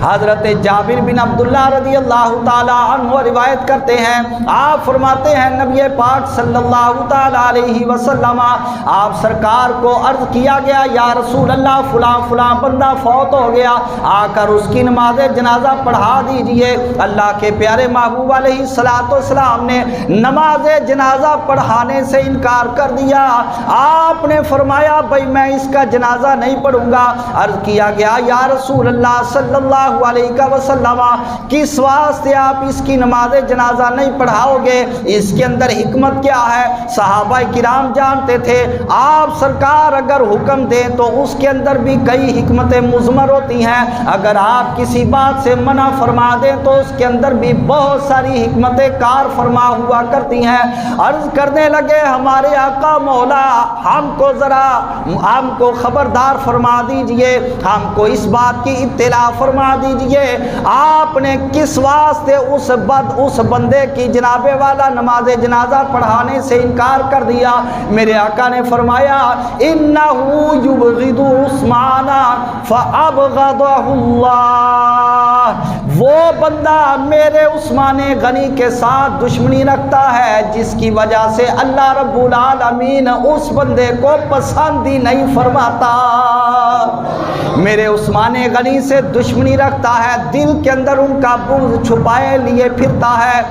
حضرت جابر بن عبداللہ رضی اللہ تعالیٰ عنہ روایت کرتے ہیں، آپ فرماتے ہیں نبی پاک صلی اللہ تعالیٰ علیہ وسلم آپ سرکار کو عرض کیا گیا یا رسول اللہ فلاں فلاں بندہ فوت ہو گیا، آ کر اس کی نماز جنازہ پڑھا دیجئے۔ اللہ کے پیارے محبوب علیہ السلام نے نماز جنازہ پڑھانے سے انکار کر دیا۔ آپ نے فرمایا بھئی میں اس کا جنازہ نہیں پڑھوں گا۔ عرض کیا گیا یا رسول اللہ صلی اللہ علیہ وسلم کس واسطے آپ اس کی نماز جنازہ نہیں پڑھاؤ گے، اس کے اندر حکمت کیا ہے؟ صحابہ کرام جانتے تھے آپ سرکار اگر حکم دیں تو اس کے اندر بھی کئی حکمتیں مضمر ہوتی ہیں، اگر آپ کسی بات سے منع فرما دیں تو اس کے اندر بھی بہت ساری حکمتیں کار فرما ہوا کرتی ہیں۔ عرض کرنے لگے ہمارے آقا مولا ہم کو خبردار فرما دیجئے، ہم کو اس بات کی اطلاع فرما دیجئے آپ نے کس واسطے اس بندے کی جناب والا نماز جنازہ پڑھانے سے انکار کر دیا؟ میرے آقا نے فرمایا انہو یبغض عثمان فابغضہ اللہ، وہ بندہ میرے عثمان غنی کے ساتھ دشمنی رکھتا ہے جس کی وجہ سے اللہ رب العالمین اس بندے کو پسند ہی نہیں فرماتا۔ میرے عثمان غنی سے دشمنی رکھتا ہے، دل کے اندر ان کا بغض چھپائے لیے پھرتا ہے،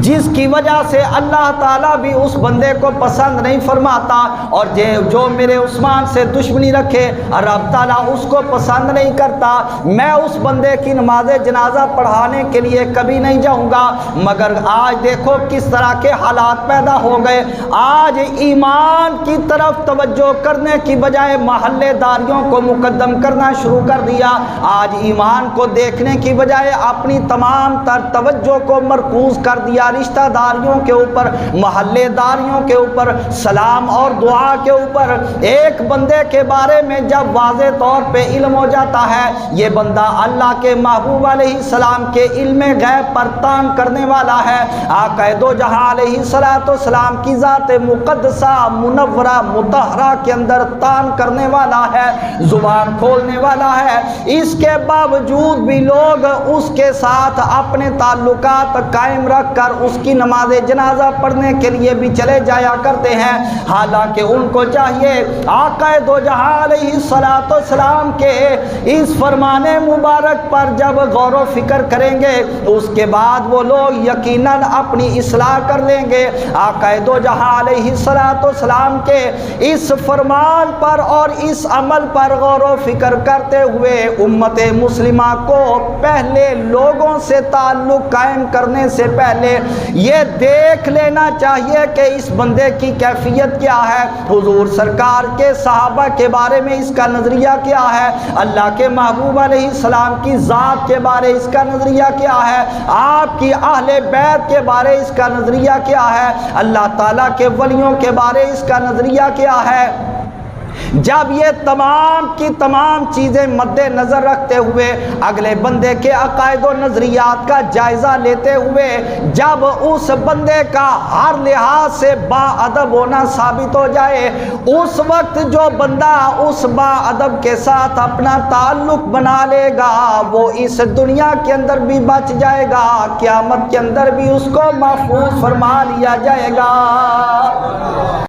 جس کی وجہ سے اللہ تعالیٰ بھی اس بندے کو پسند نہیں فرماتا، اور جو میرے عثمان سے دشمنی رکھے رب تعالیٰ اس کو پسند نہیں کرتا۔ میں اس بندے کی نماز جنازہ پڑھانے کے لیے کبھی نہیں جاؤں گا۔ مگر آج دیکھو کس طرح کے حالات پیدا ہو گئے، آج ایمان کی طرف توجہ کرنے کی بجائے محلے داریوں کو مقدم کرنا شروع کر دیا۔ آج ایمان کو دیکھنے کی بجائے اپنی تمام تر توجہ کو مرکوز کر دیا رشتہ داریوں کے اوپر، محلے داریوں کے اوپر، سلام اور دعا کے اوپر۔ ایک بندے کے بارے میں جب واضح طور پہ علم ہو جاتا ہے یہ بندہ اللہ کے محبوب علیہ السلام کے علم غیب پر تان کرنے والا ہے، آقا دو جہاں علیہ السلام کی ذات مقدسہ منورہ مطہرہ کے اندر تان کرنے والا ہے، زبان کھولنے والا ہے، اس کے باوجود بھی لوگ اس کے ساتھ اپنے تعلقات قائم رکھ کر اس کی نماز جنازہ پڑھنے کے لیے بھی چلے جایا کرتے ہیں، حالانکہ ان کو چاہیے آقا دو جہاں علیہ السلام کے اس فرمان مبارک پر جب غور و فکر کریں گے اس کے بعد وہ لوگ یقیناً اپنی اصلاح کر لیں گے۔ آقا دو جہاں علیہ السلام کے اس فرمان پر اور اس عمل پر غور و فکر کرتے ہوئے امت مسلمہ کو پہلے لوگوں سے تعلق قائم کرنے سے پہلے یہ دیکھ لینا چاہیے کہ اس بندے کی کیفیت کیا ہے، حضور سرکار کے صحابہ کے بارے میں اس کا نظریہ کیا ہے، اللہ کے محبوب علیہ السلام کی ذات کے بارے اس کا نظریہ کیا ہے، آپ کی اہل بیت کے بارے اس کا نظریہ کیا ہے، اللہ تعالیٰ کے ولیوں کے بارے اس کا نظریہ کیا ہے۔ جب یہ تمام کی تمام چیزیں مد نظر رکھتے ہوئے اگلے بندے کے عقائد و نظریات کا جائزہ لیتے ہوئے جب اس بندے کا ہر لحاظ سے با ادب ہونا ثابت ہو جائے، اس وقت جو بندہ اس با ادب کے ساتھ اپنا تعلق بنا لے گا وہ اس دنیا کے اندر بھی بچ جائے گا، قیامت کے اندر بھی اس کو محفوظ فرما لیا جائے گا۔